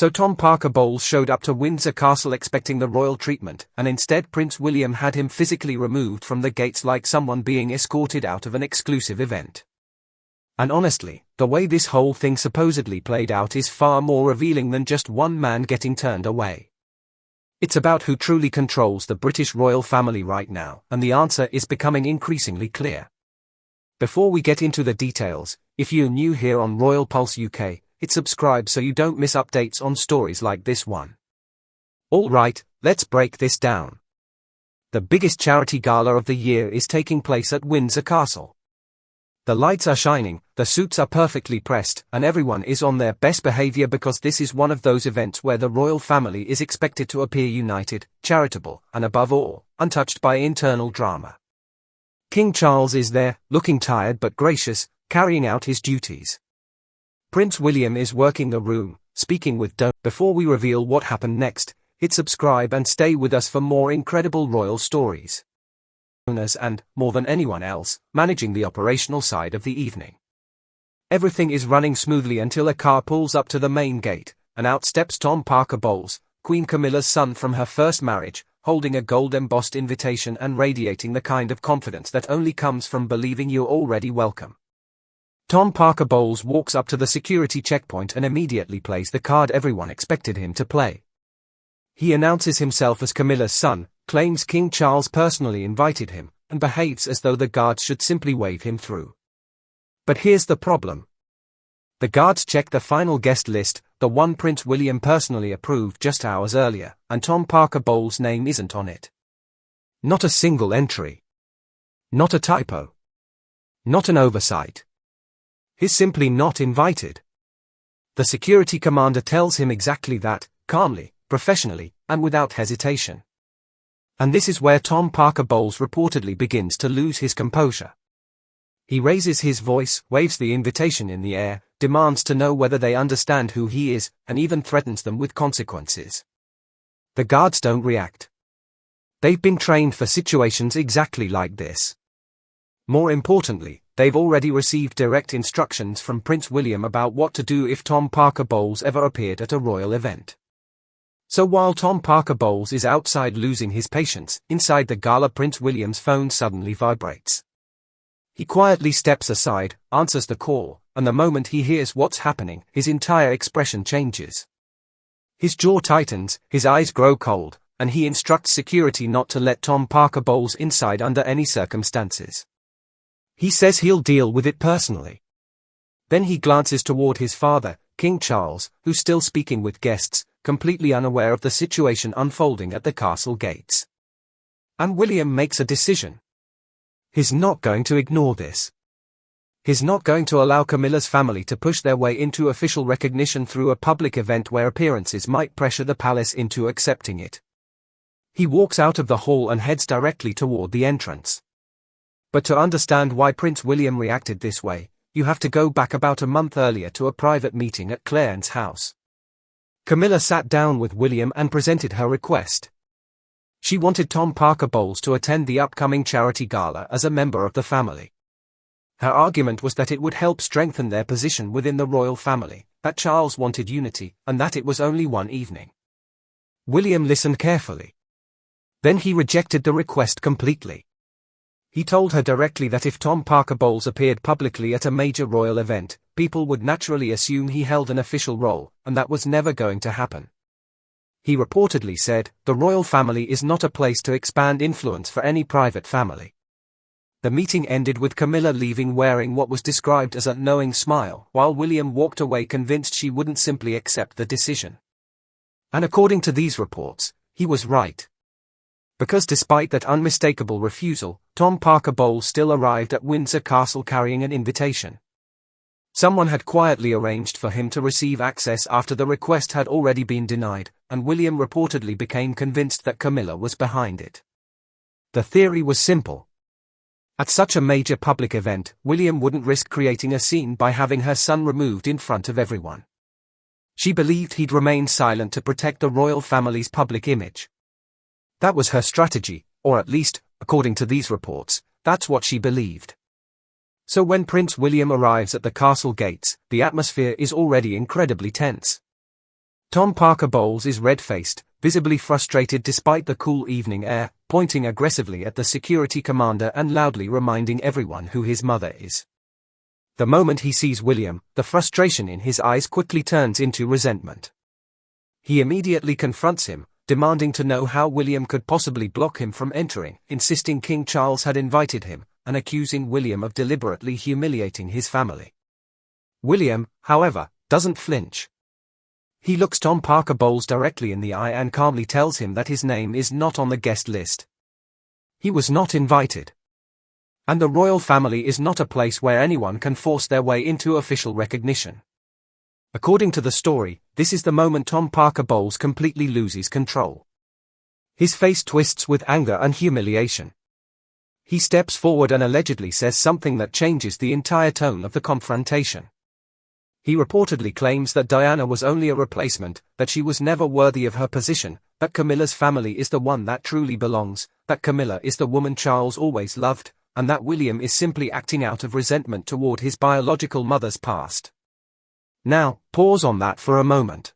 So Tom Parker Bowles showed up to Windsor Castle expecting the royal treatment, and instead Prince William had him physically removed from the gates like someone being escorted out of an exclusive event. And honestly, the way this whole thing supposedly played out is far more revealing than just one man getting turned away. It's about who truly controls the British royal family right now, and the answer is becoming increasingly clear. Before we get into the details, if you're new here on Royal Pulse UK, hit subscribe so you don't miss updates on stories like this one. Alright, let's break this down. The biggest charity gala of the year is taking place at Windsor Castle. The lights are shining, the suits are perfectly pressed, and everyone is on their best behavior because this is one of those events where the royal family is expected to appear united, charitable, and above all, untouched by internal drama. King Charles is there, looking tired but gracious, carrying out his duties. Prince William is working the room, speaking with Don't. Before we reveal what happened next, hit subscribe and stay with us for more incredible royal stories. And, more than anyone else, managing the operational side of the evening. Everything is running smoothly until a car pulls up to the main gate, and out steps Tom Parker Bowles, Queen Camilla's son from her first marriage, holding a gold-embossed invitation and radiating the kind of confidence that only comes from believing you're already welcome. Tom Parker Bowles walks up to the security checkpoint and immediately plays the card everyone expected him to play. He announces himself as Camilla's son, claims King Charles personally invited him, and behaves as though the guards should simply wave him through. But here's the problem. The guards check the final guest list, the one Prince William personally approved just hours earlier, and Tom Parker Bowles' name isn't on it. Not a single entry. Not a typo. Not an oversight. He's simply not invited. The security commander tells him exactly that, calmly, professionally, and without hesitation. And this is where Tom Parker Bowles reportedly begins to lose his composure. He raises his voice, waves the invitation in the air, demands to know whether they understand who he is, and even threatens them with consequences. The guards don't react. They've been trained for situations exactly like this. More importantly, they've already received direct instructions from Prince William about what to do if Tom Parker Bowles ever appeared at a royal event. So while Tom Parker Bowles is outside losing his patience, inside the gala Prince William's phone suddenly vibrates. He quietly steps aside, answers the call, and the moment he hears what's happening, his entire expression changes. His jaw tightens, his eyes grow cold, and he instructs security not to let Tom Parker Bowles inside under any circumstances. He says he'll deal with it personally. Then he glances toward his father, King Charles, who's still speaking with guests, completely unaware of the situation unfolding at the castle gates. And William makes a decision. He's not going to ignore this. He's not going to allow Camilla's family to push their way into official recognition through a public event where appearances might pressure the palace into accepting it. He walks out of the hall and heads directly toward the entrance. But to understand why Prince William reacted this way, you have to go back about a month earlier to a private meeting at Clarence's house. Camilla sat down with William and presented her request. She wanted Tom Parker Bowles to attend the upcoming charity gala as a member of the family. Her argument was that it would help strengthen their position within the royal family, that Charles wanted unity, and that it was only one evening. William listened carefully. Then he rejected the request completely. He told her directly that if Tom Parker Bowles appeared publicly at a major royal event, people would naturally assume he held an official role, and that was never going to happen. He reportedly said, "The royal family is not a place to expand influence for any private family." The meeting ended with Camilla leaving wearing what was described as a knowing smile, while William walked away convinced she wouldn't simply accept the decision. And according to these reports, he was right. Because despite that unmistakable refusal, Tom Parker Bowles still arrived at Windsor Castle carrying an invitation. Someone had quietly arranged for him to receive access after the request had already been denied, and William reportedly became convinced that Camilla was behind it. The theory was simple. At such a major public event, William wouldn't risk creating a scene by having her son removed in front of everyone. She believed he'd remain silent to protect the royal family's public image. That was her strategy, or at least, according to these reports, that's what she believed. So when Prince William arrives at the castle gates, the atmosphere is already incredibly tense. Tom Parker Bowles is red-faced, visibly frustrated despite the cool evening air, pointing aggressively at the security commander and loudly reminding everyone who his mother is. The moment he sees William, the frustration in his eyes quickly turns into resentment. He immediately confronts him, demanding to know how William could possibly block him from entering, insisting King Charles had invited him, and accusing William of deliberately humiliating his family. William, however, doesn't flinch. He looks Tom Parker Bowles directly in the eye and calmly tells him that his name is not on the guest list. He was not invited. And the royal family is not a place where anyone can force their way into official recognition. According to the story, this is the moment Tom Parker Bowles completely loses control. His face twists with anger and humiliation. He steps forward and allegedly says something that changes the entire tone of the confrontation. He reportedly claims that Diana was only a replacement, that she was never worthy of her position, that Camilla's family is the one that truly belongs, that Camilla is the woman Charles always loved, and that William is simply acting out of resentment toward his biological mother's past. Now, pause on that for a moment.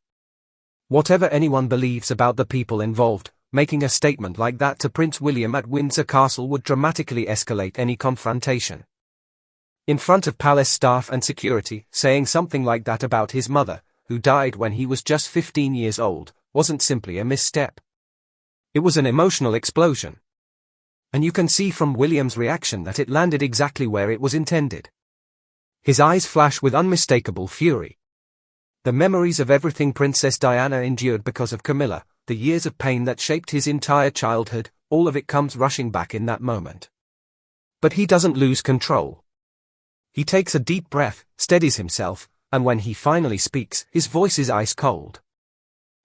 Whatever anyone believes about the people involved, making a statement like that to Prince William at Windsor Castle would dramatically escalate any confrontation. In front of palace staff and security, saying something like that about his mother, who died when he was just 15 years old, wasn't simply a misstep. It was an emotional explosion. And you can see from William's reaction that it landed exactly where it was intended. His eyes flash with unmistakable fury. The memories of everything Princess Diana endured because of Camilla, the years of pain that shaped his entire childhood, all of it comes rushing back in that moment. But he doesn't lose control. He takes a deep breath, steadies himself, and when he finally speaks, his voice is ice cold.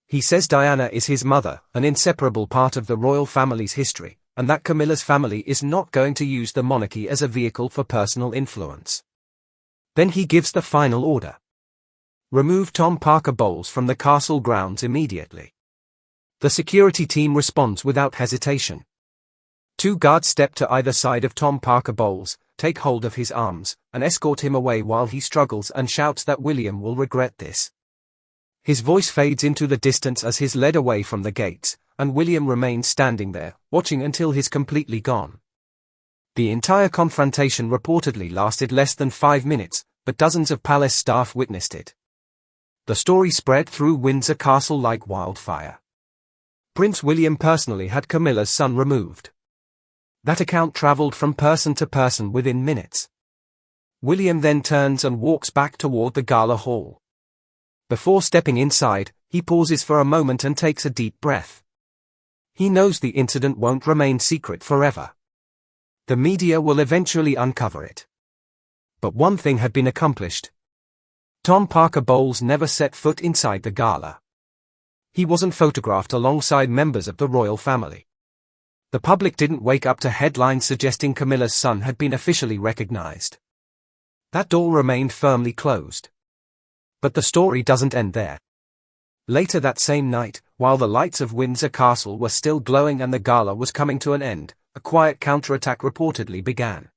He says Diana is his mother, an inseparable part of the royal family's history, and that Camilla's family is not going to use the monarchy as a vehicle for personal influence. Then he gives the final order. Remove Tom Parker Bowles from the castle grounds immediately. The security team responds without hesitation. 2 guards step to either side of Tom Parker Bowles, take hold of his arms, and escort him away while he struggles and shouts that William will regret this. His voice fades into the distance as he's led away from the gates, and William remains standing there, watching until he's completely gone. The entire confrontation reportedly lasted less than 5 minutes, but dozens of palace staff witnessed it. The story spread through Windsor Castle like wildfire. Prince William personally had Camilla's son removed. That account traveled from person to person within minutes. William then turns and walks back toward the gala hall. Before stepping inside, he pauses for a moment and takes a deep breath. He knows the incident won't remain secret forever. The media will eventually uncover it. But one thing had been accomplished. Tom Parker Bowles never set foot inside the gala. He wasn't photographed alongside members of the royal family. The public didn't wake up to headlines suggesting Camilla's son had been officially recognized. That door remained firmly closed. But the story doesn't end there. Later that same night, while the lights of Windsor Castle were still glowing and the gala was coming to an end, a quiet counterattack reportedly began.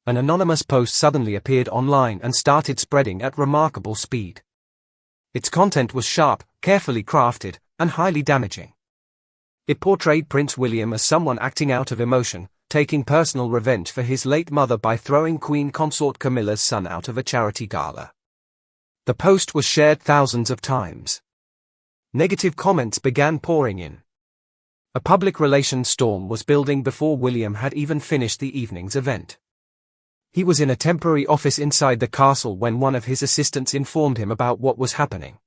An anonymous post suddenly appeared online and started spreading at remarkable speed. Its content was sharp, carefully crafted, and highly damaging. It portrayed Prince William as someone acting out of emotion, taking personal revenge for his late mother by throwing Queen Consort Camilla's son out of a charity gala. The post was shared thousands of times. Negative comments began pouring in. A public relations storm was building before William had even finished the evening's event. He was in a temporary office inside the castle when one of his assistants informed him about what was happening.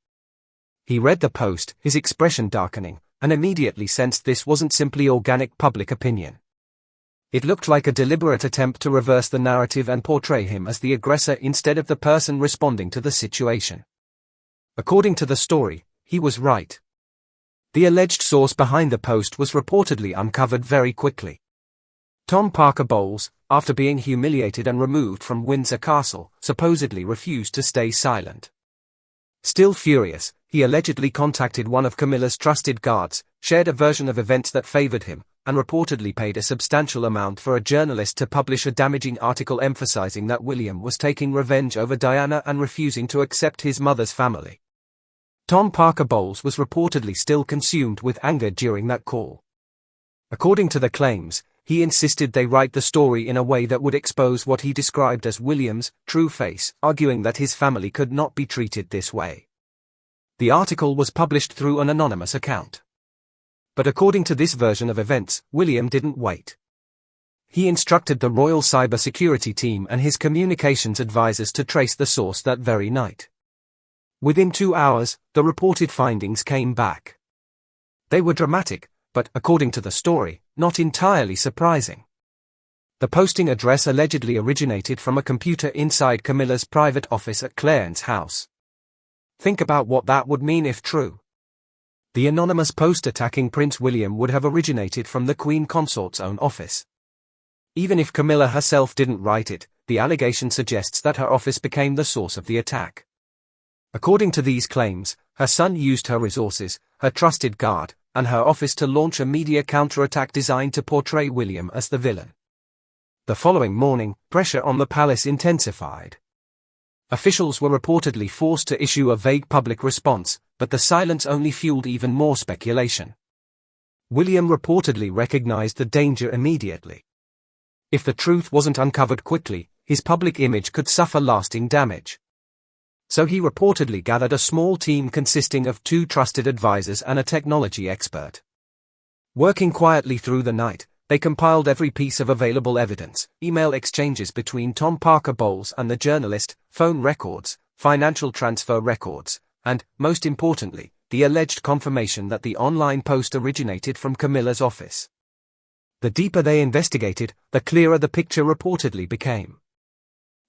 He read the post, his expression darkening, and immediately sensed this wasn't simply organic public opinion. It looked like a deliberate attempt to reverse the narrative and portray him as the aggressor instead of the person responding to the situation. According to the story, he was right. The alleged source behind the post was reportedly uncovered very quickly. Tom Parker Bowles, after being humiliated and removed from Windsor Castle, supposedly refused to stay silent. Still furious, he allegedly contacted one of Camilla's trusted guards, shared a version of events that favored him, and reportedly paid a substantial amount for a journalist to publish a damaging article emphasizing that William was taking revenge over Diana and refusing to accept his mother's family. Tom Parker Bowles was reportedly still consumed with anger during that call. According to the claims, he insisted they write the story in a way that would expose what he described as William's true face, arguing that his family could not be treated this way. The article was published through an anonymous account. But according to this version of events, William didn't wait. He instructed the Royal Cybersecurity team and his communications advisors to trace the source that very night. Within 2 hours, the reported findings came back. They were dramatic, but, according to the story, not entirely surprising. The posting address allegedly originated from a computer inside Camilla's private office at Clarence's house. Think about what that would mean if true. The anonymous post attacking Prince William would have originated from the Queen Consort's own office. Even if Camilla herself didn't write it, the allegation suggests that her office became the source of the attack. According to these claims, her son used her resources, her trusted guard, and her office to launch a media counterattack designed to portray William as the villain. The following morning, pressure on the palace intensified. Officials were reportedly forced to issue a vague public response, but the silence only fueled even more speculation. William reportedly recognized the danger immediately. If the truth wasn't uncovered quickly, his public image could suffer lasting damage. So he reportedly gathered a small team consisting of 2 trusted advisors and a technology expert. Working quietly through the night, they compiled every piece of available evidence: email exchanges between Tom Parker Bowles and the journalist, phone records, financial transfer records, and, most importantly, the alleged confirmation that the online post originated from Camilla's office. The deeper they investigated, the clearer the picture reportedly became.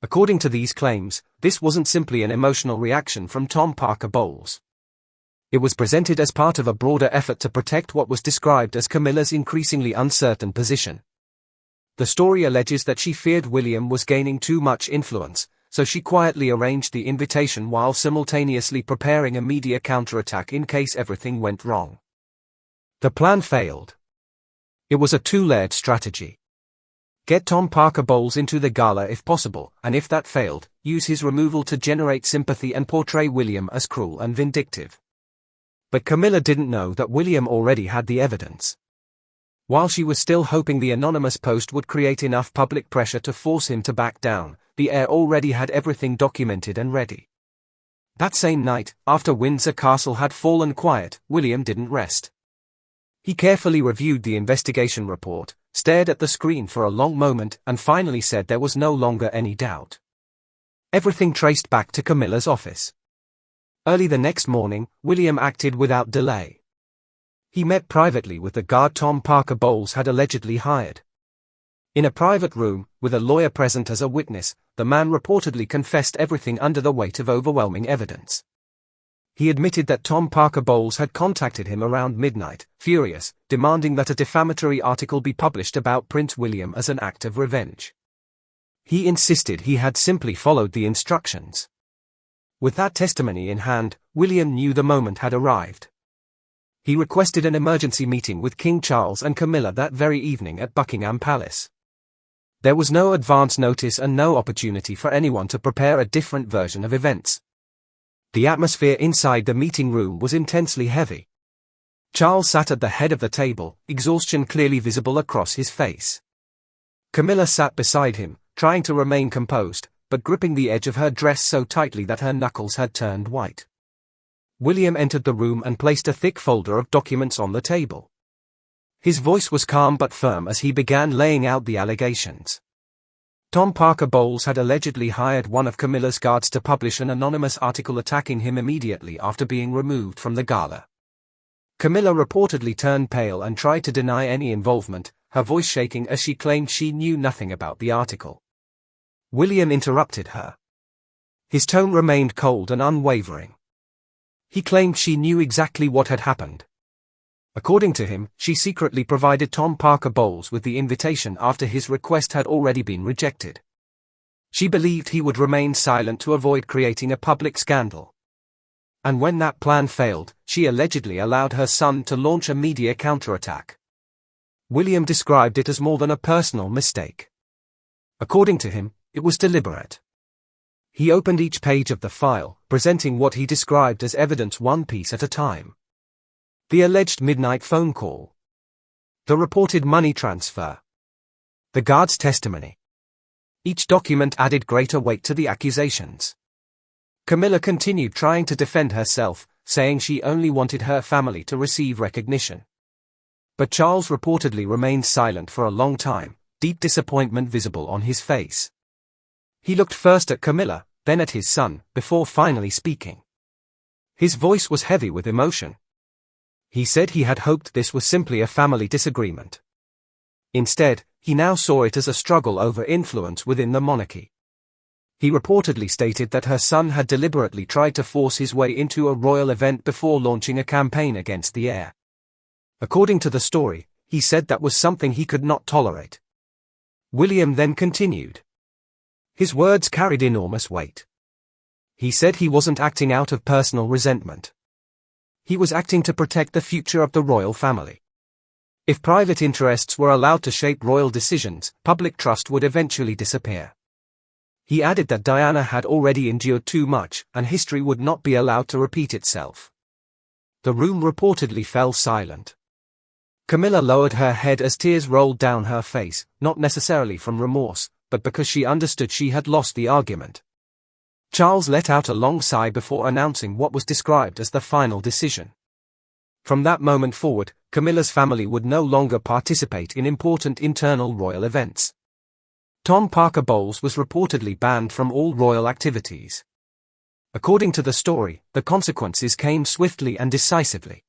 According to these claims, this wasn't simply an emotional reaction from Tom Parker Bowles. It was presented as part of a broader effort to protect what was described as Camilla's increasingly uncertain position. The story alleges that she feared William was gaining too much influence, so she quietly arranged the invitation while simultaneously preparing a media counterattack in case everything went wrong. The plan failed. It was a 2-layered strategy. Get Tom Parker Bowles into the gala if possible, and if that failed, use his removal to generate sympathy and portray William as cruel and vindictive. But Camilla didn't know that William already had the evidence. While she was still hoping the anonymous post would create enough public pressure to force him to back down, the heir already had everything documented and ready. That same night, after Windsor Castle had fallen quiet, William didn't rest. He carefully reviewed the investigation report, stared at the screen for a long moment, and finally said there was no longer any doubt. Everything traced back to Camilla's office. Early the next morning, William acted without delay. He met privately with the guard Tom Parker Bowles had allegedly hired. In a private room, with a lawyer present as a witness, the man reportedly confessed everything under the weight of overwhelming evidence. He admitted that Tom Parker Bowles had contacted him around midnight, furious, demanding that a defamatory article be published about Prince William as an act of revenge. He insisted he had simply followed the instructions. With that testimony in hand, William knew the moment had arrived. He requested an emergency meeting with King Charles and Camilla that very evening at Buckingham Palace. There was no advance notice and no opportunity for anyone to prepare a different version of events. The atmosphere inside the meeting room was intensely heavy. Charles sat at the head of the table, exhaustion clearly visible across his face. Camilla sat beside him, trying to remain composed, but gripping the edge of her dress so tightly that her knuckles had turned white. William entered the room and placed a thick folder of documents on the table. His voice was calm but firm as he began laying out the allegations. Tom Parker Bowles had allegedly hired one of Camilla's guards to publish an anonymous article attacking him immediately after being removed from the gala. Camilla reportedly turned pale and tried to deny any involvement, her voice shaking as she claimed she knew nothing about the article. William interrupted her. His tone remained cold and unwavering. He claimed she knew exactly what had happened. According to him, she secretly provided Tom Parker Bowles with the invitation after his request had already been rejected. She believed he would remain silent to avoid creating a public scandal. And when that plan failed, she allegedly allowed her son to launch a media counterattack. William described it as more than a personal mistake. According to him, it was deliberate. He opened each page of the file, presenting what he described as evidence one piece at a time. The alleged midnight phone call. The reported money transfer. The guard's testimony. Each document added greater weight to the accusations. Camilla continued trying to defend herself, saying she only wanted her family to receive recognition. But Charles reportedly remained silent for a long time, deep disappointment visible on his face. He looked first at Camilla, then at his son, before finally speaking. His voice was heavy with emotion. He said he had hoped this was simply a family disagreement. Instead, he now saw it as a struggle over influence within the monarchy. He reportedly stated that her son had deliberately tried to force his way into a royal event before launching a campaign against the heir. According to the story, he said that was something he could not tolerate. William then continued. His words carried enormous weight. He said he wasn't acting out of personal resentment. He was acting to protect the future of the royal family. If private interests were allowed to shape royal decisions, public trust would eventually disappear. He added that Diana had already endured too much, and history would not be allowed to repeat itself. The room reportedly fell silent. Camilla lowered her head as tears rolled down her face, not necessarily from remorse, but because she understood she had lost the argument. Charles let out a long sigh before announcing what was described as the final decision. From that moment forward, Camilla's family would no longer participate in important internal royal events. Tom Parker Bowles was reportedly banned from all royal activities. According to the story, the consequences came swiftly and decisively.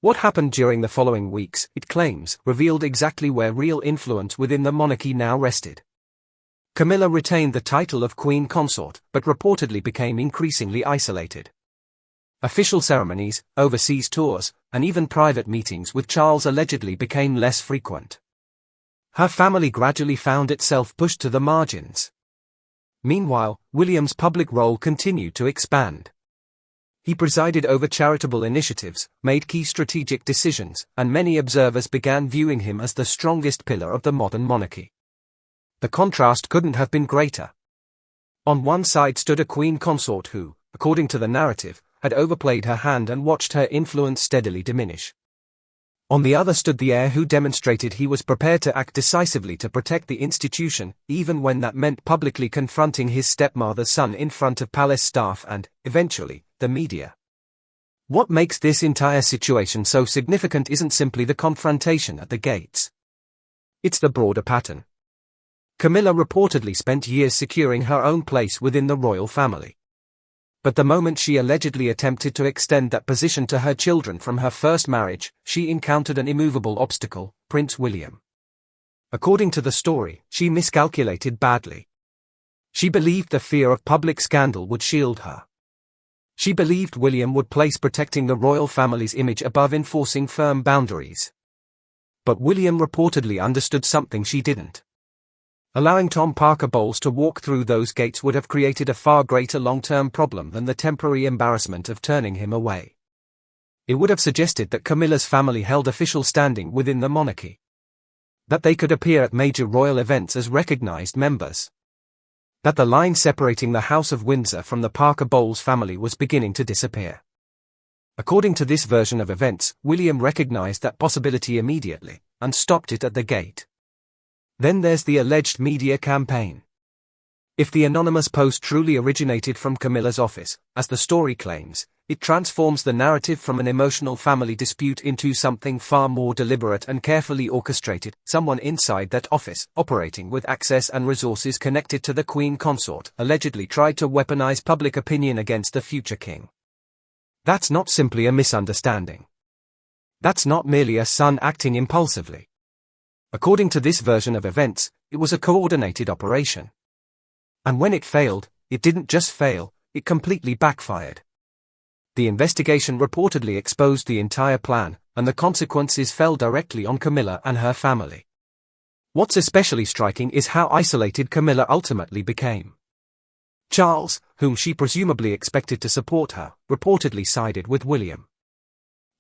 What happened during the following weeks, it claims, revealed exactly where real influence within the monarchy now rested. Camilla retained the title of Queen Consort, but reportedly became increasingly isolated. Official ceremonies, overseas tours, and even private meetings with Charles allegedly became less frequent. Her family gradually found itself pushed to the margins. Meanwhile, William's public role continued to expand. He presided over charitable initiatives, made key strategic decisions, and many observers began viewing him as the strongest pillar of the modern monarchy. The contrast couldn't have been greater. On one side stood a queen consort who, according to the narrative, had overplayed her hand and watched her influence steadily diminish. On the other stood the heir who demonstrated he was prepared to act decisively to protect the institution, even when that meant publicly confronting his stepmother's son in front of palace staff and, eventually, the media. What makes this entire situation so significant isn't simply the confrontation at the gates. It's the broader pattern. Camilla reportedly spent years securing her own place within the royal family. But the moment she allegedly attempted to extend that position to her children from her first marriage, she encountered an immovable obstacle, Prince William. According to the story, she miscalculated badly. She believed the fear of public scandal would shield her. She believed William would place protecting the royal family's image above enforcing firm boundaries. But William reportedly understood something she didn't. Allowing Tom Parker Bowles to walk through those gates would have created a far greater long-term problem than the temporary embarrassment of turning him away. It would have suggested that Camilla's family held official standing within the monarchy. That they could appear at major royal events as recognized members. That the line separating the House of Windsor from the Parker Bowles family was beginning to disappear. According to this version of events, William recognized that possibility immediately, and stopped it at the gate. Then there's the alleged media campaign. If the anonymous post truly originated from Camilla's office, as the story claims, it transforms the narrative from an emotional family dispute into something far more deliberate and carefully orchestrated, someone inside that office, operating with access and resources connected to the Queen Consort, allegedly tried to weaponize public opinion against the future king. That's not simply a misunderstanding. That's not merely a son acting impulsively. According to this version of events, it was a coordinated operation. And when it failed, it didn't just fail, it completely backfired. The investigation reportedly exposed the entire plan, and the consequences fell directly on Camilla and her family. What's especially striking is how isolated Camilla ultimately became. Charles, whom she presumably expected to support her, reportedly sided with William.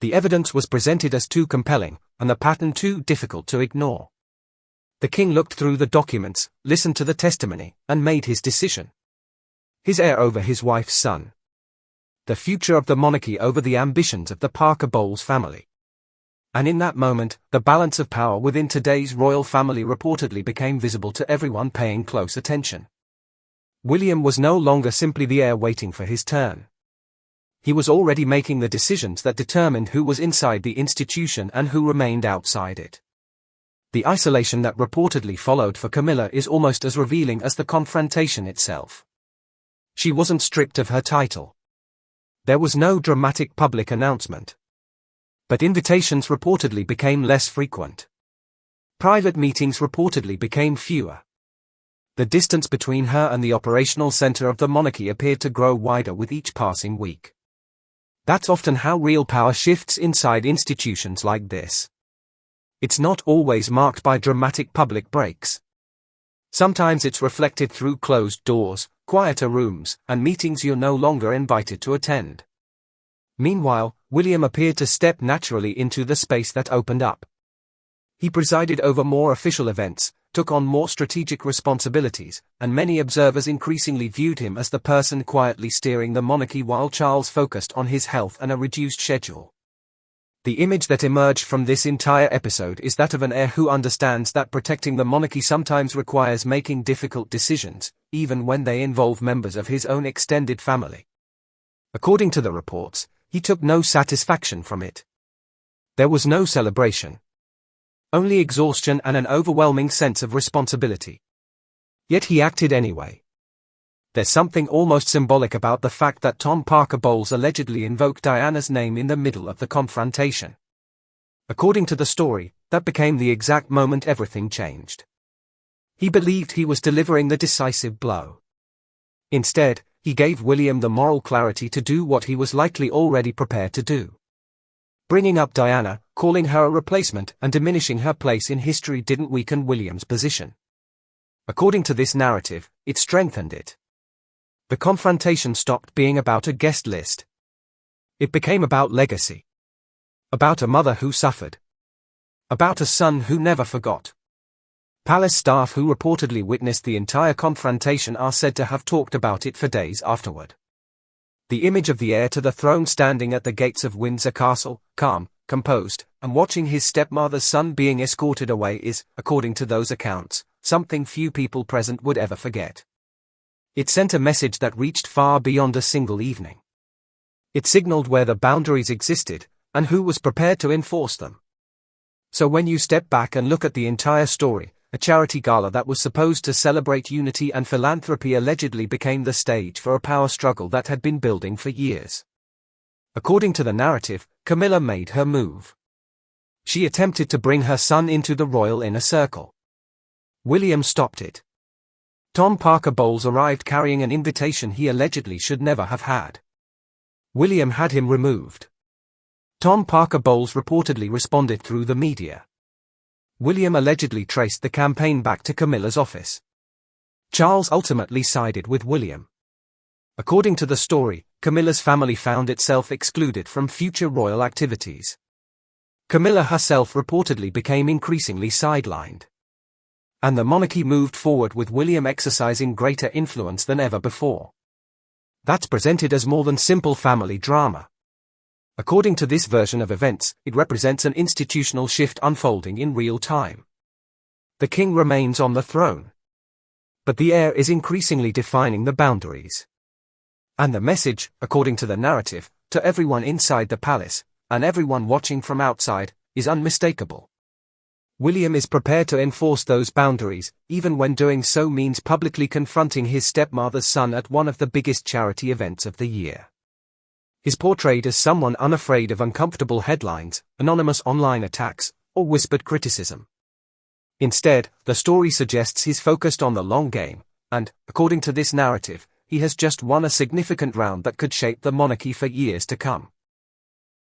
The evidence was presented as too compelling, and the pattern too difficult to ignore. The king looked through the documents, listened to the testimony, and made his decision. His heir over his wife's son. The future of the monarchy over the ambitions of the Parker Bowles family. And in that moment, the balance of power within today's royal family reportedly became visible to everyone paying close attention. William was no longer simply the heir waiting for his turn. He was already making the decisions that determined who was inside the institution and who remained outside it. The isolation that reportedly followed for Camilla is almost as revealing as the confrontation itself. She wasn't stripped of her title. There was no dramatic public announcement. But invitations reportedly became less frequent. Private meetings reportedly became fewer. The distance between her and the operational center of the monarchy appeared to grow wider with each passing week. That's often how real power shifts inside institutions like this. It's not always marked by dramatic public breaks. Sometimes it's reflected through closed doors, quieter rooms, and meetings you're no longer invited to attend. Meanwhile, William appeared to step naturally into the space that opened up. He presided over more official events, took on more strategic responsibilities, and many observers increasingly viewed him as the person quietly steering the monarchy while Charles focused on his health and a reduced schedule. The image that emerged from this entire episode is that of an heir who understands that protecting the monarchy sometimes requires making difficult decisions, even when they involve members of his own extended family. According to the reports, he took no satisfaction from it. There was no celebration. Only exhaustion and an overwhelming sense of responsibility. Yet he acted anyway. There's something almost symbolic about the fact that Tom Parker Bowles allegedly invoked Diana's name in the middle of the confrontation. According to the story, that became the exact moment everything changed. He believed he was delivering the decisive blow. Instead, he gave William the moral clarity to do what he was likely already prepared to do. Bringing up Diana, calling her a replacement, and diminishing her place in history didn't weaken William's position. According to this narrative, it strengthened it. The confrontation stopped being about a guest list. It became about legacy. About a mother who suffered. About a son who never forgot. Palace staff who reportedly witnessed the entire confrontation are said to have talked about it for days afterward. The image of the heir to the throne standing at the gates of Windsor Castle, calm, composed, and watching his stepmother's son being escorted away is, according to those accounts, something few people present would ever forget. It sent a message that reached far beyond a single evening. It signaled where the boundaries existed, and who was prepared to enforce them. So when you step back and look at the entire story, a charity gala that was supposed to celebrate unity and philanthropy allegedly became the stage for a power struggle that had been building for years. According to the narrative, Camilla made her move. She attempted to bring her son into the royal inner circle. William stopped it. Tom Parker Bowles arrived carrying an invitation he allegedly should never have had. William had him removed. Tom Parker Bowles reportedly responded through the media. William allegedly traced the campaign back to Camilla's office. Charles ultimately sided with William. According to the story, Camilla's family found itself excluded from future royal activities. Camilla herself reportedly became increasingly sidelined. And the monarchy moved forward with William exercising greater influence than ever before. That's presented as more than simple family drama. According to this version of events, it represents an institutional shift unfolding in real time. The king remains on the throne. But the heir is increasingly defining the boundaries. And the message, according to the narrative, to everyone inside the palace, and everyone watching from outside, is unmistakable. William is prepared to enforce those boundaries, even when doing so means publicly confronting his stepmother's son at one of the biggest charity events of the year. He's portrayed as someone unafraid of uncomfortable headlines, anonymous online attacks, or whispered criticism. Instead, the story suggests he's focused on the long game, and, according to this narrative, he has just won a significant round that could shape the monarchy for years to come.